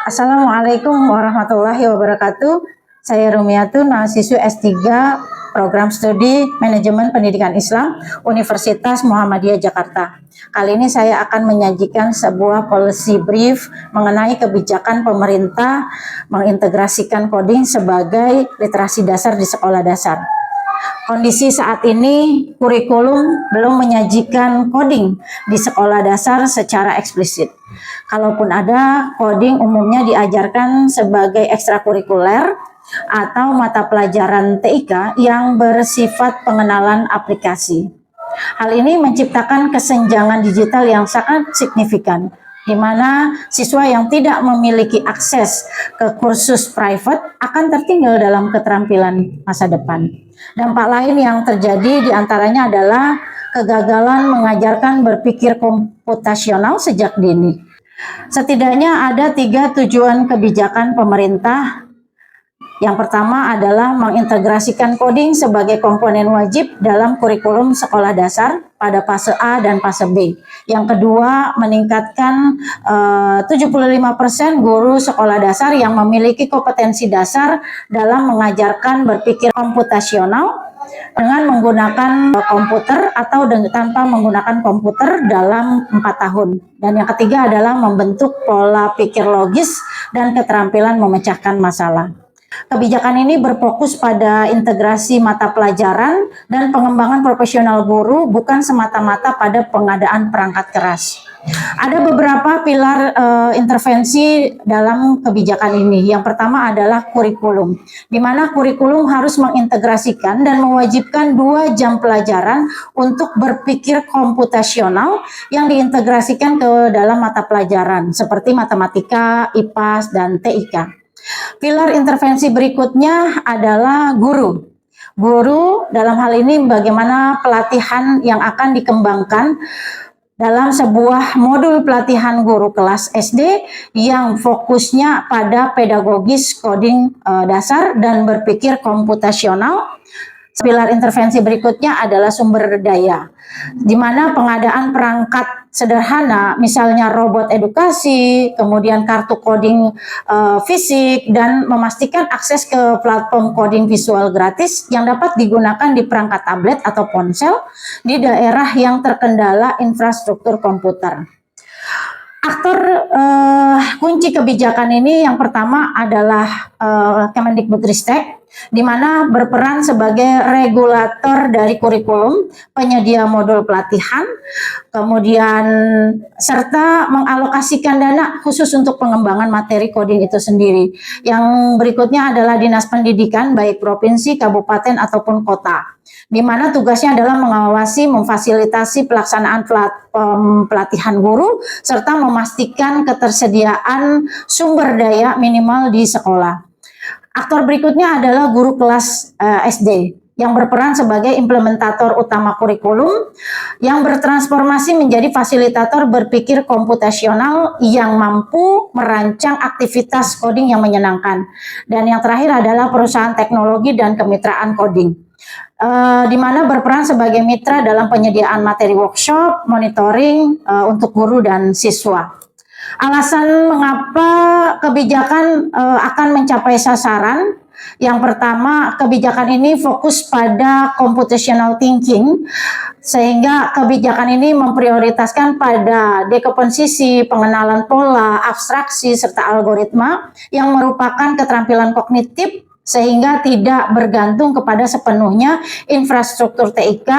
Assalamualaikum warahmatullahi wabarakatuh. Saya Rumiatun, mahasiswa S3 Program Studi Manajemen Pendidikan Islam Universitas Muhammadiyah Jakarta. Kali ini saya akan menyajikan sebuah policy brief mengenai kebijakan pemerintah mengintegrasikan coding sebagai literasi dasar di sekolah dasar. Kondisi saat ini kurikulum belum menyajikan coding di sekolah dasar secara eksplisit. Kalaupun ada, coding umumnya diajarkan sebagai ekstrakurikuler atau mata pelajaran TIK yang bersifat pengenalan aplikasi. Hal ini menciptakan kesenjangan digital yang sangat signifikan, di mana siswa yang tidak memiliki akses ke kursus private akan tertinggal dalam keterampilan masa depan. Dampak lain yang terjadi diantaranya adalah kegagalan mengajarkan berpikir komputasional sejak dini. Setidaknya ada 3 tujuan kebijakan pemerintah. Yang pertama adalah mengintegrasikan coding sebagai komponen wajib dalam kurikulum sekolah dasar pada fase A dan fase B. Yang kedua, meningkatkan 75% guru sekolah dasar yang memiliki kompetensi dasar dalam mengajarkan berpikir komputasional dengan menggunakan komputer atau tanpa menggunakan komputer dalam 4 tahun. Dan yang ketiga adalah membentuk pola pikir logis dan keterampilan memecahkan masalah. Kebijakan ini berfokus pada integrasi mata pelajaran dan pengembangan profesional guru, bukan semata-mata pada pengadaan perangkat keras. Ada beberapa pilar intervensi dalam kebijakan ini. Yang pertama adalah kurikulum, di mana kurikulum harus mengintegrasikan dan mewajibkan 2 jam pelajaran untuk berpikir komputasional yang diintegrasikan ke dalam mata pelajaran seperti matematika, IPAS, dan TIK. Pilar intervensi berikutnya adalah guru. Guru dalam hal ini bagaimana pelatihan yang akan dikembangkan dalam sebuah modul pelatihan guru kelas SD yang fokusnya pada pedagogis coding dasar dan berpikir komputasional. Pilar intervensi berikutnya adalah sumber daya, di mana pengadaan perangkat sederhana, misalnya robot edukasi, kemudian kartu coding fisik, dan memastikan akses ke platform coding visual gratis yang dapat digunakan di perangkat tablet atau ponsel di daerah yang terkendala infrastruktur komputer. Aktor kunci kebijakan ini yang pertama adalah Kemendikbudristek, di mana berperan sebagai regulator dari kurikulum, penyedia modul pelatihan, kemudian serta mengalokasikan dana khusus untuk pengembangan materi coding itu sendiri. Yang berikutnya adalah Dinas Pendidikan baik provinsi, kabupaten ataupun kota, di mana tugasnya adalah mengawasi, memfasilitasi pelaksanaan pelatihan guru serta memastikan ketersediaan sumber daya minimal di sekolah. Aktor berikutnya adalah guru kelas SD yang berperan sebagai implementator utama kurikulum yang bertransformasi menjadi fasilitator berpikir komputasional yang mampu merancang aktivitas coding yang menyenangkan. Dan yang terakhir adalah perusahaan teknologi dan kemitraan coding, di mana berperan sebagai mitra dalam penyediaan materi workshop, monitoring untuk guru dan siswa. Alasan mengapa kebijakan akan mencapai sasaran. Yang pertama, kebijakan ini fokus pada computational thinking, sehingga kebijakan ini memprioritaskan pada dekomposisi, pengenalan pola, abstraksi, serta algoritma yang merupakan keterampilan kognitif, sehingga tidak bergantung kepada sepenuhnya infrastruktur TIK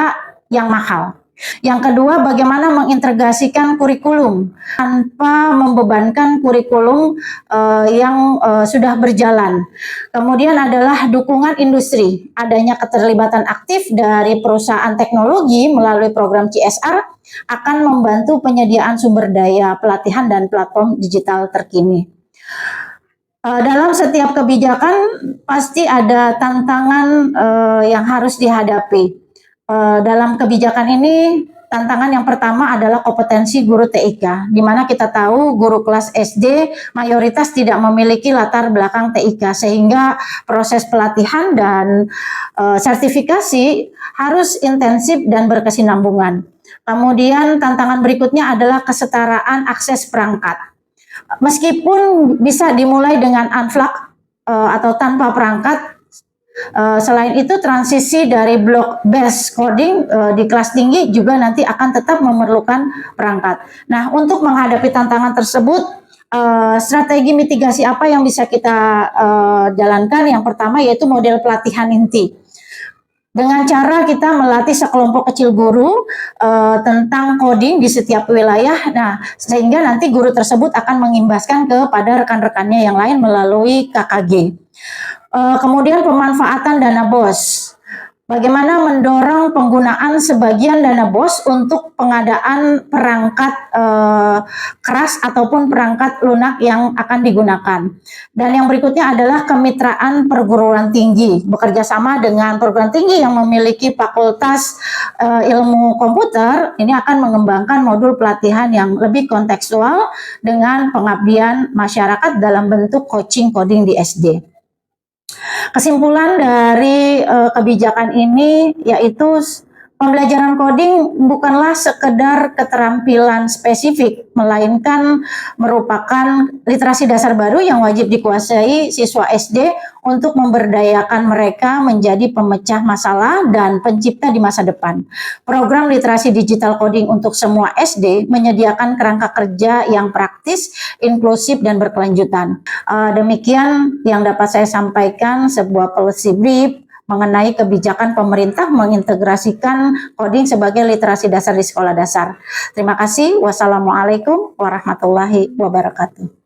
yang mahal. Yang kedua, bagaimana mengintegrasikan kurikulum tanpa membebankan kurikulum yang sudah berjalan. Kemudian adalah dukungan industri, adanya keterlibatan aktif dari perusahaan teknologi melalui program CSR akan membantu penyediaan sumber daya pelatihan dan platform digital terkini. Dalam setiap kebijakan pasti ada tantangan yang harus dihadapi. Dalam kebijakan ini, tantangan yang pertama adalah kompetensi guru TIK, di mana kita tahu guru kelas SD mayoritas tidak memiliki latar belakang TIK, sehingga proses pelatihan dan sertifikasi harus intensif dan berkesinambungan. Kemudian tantangan berikutnya adalah kesetaraan akses perangkat. Meskipun bisa dimulai dengan unflag atau tanpa perangkat, selain itu transisi dari block based coding di kelas tinggi juga nanti akan tetap memerlukan perangkat. Nah, untuk menghadapi tantangan tersebut, strategi mitigasi apa yang bisa kita jalankan? Yang pertama yaitu model pelatihan inti. Dengan cara kita melatih sekelompok kecil guru tentang coding di setiap wilayah, nah sehingga nanti guru tersebut akan mengimbaskan kepada rekan-rekannya yang lain melalui KKG. Kemudian pemanfaatan dana BOS. Bagaimana mendorong penggunaan sebagian dana BOS untuk pengadaan perangkat keras ataupun perangkat lunak yang akan digunakan. Dan yang berikutnya adalah kemitraan perguruan tinggi, bekerja sama dengan perguruan tinggi yang memiliki fakultas ilmu komputer, ini akan mengembangkan modul pelatihan yang lebih kontekstual dengan pengabdian masyarakat dalam bentuk coaching coding di SD. Kesimpulan dari kebijakan ini yaitu pembelajaran coding bukanlah sekedar keterampilan spesifik, melainkan merupakan literasi dasar baru yang wajib dikuasai siswa SD untuk memberdayakan mereka menjadi pemecah masalah dan pencipta di masa depan. Program literasi digital coding untuk semua SD menyediakan kerangka kerja yang praktis, inklusif, dan berkelanjutan. Demikian yang dapat saya sampaikan, sebuah policy brief mengenai kebijakan pemerintah mengintegrasikan coding sebagai literasi dasar di sekolah dasar. Terima kasih. Wassalamualaikum warahmatullahi wabarakatuh.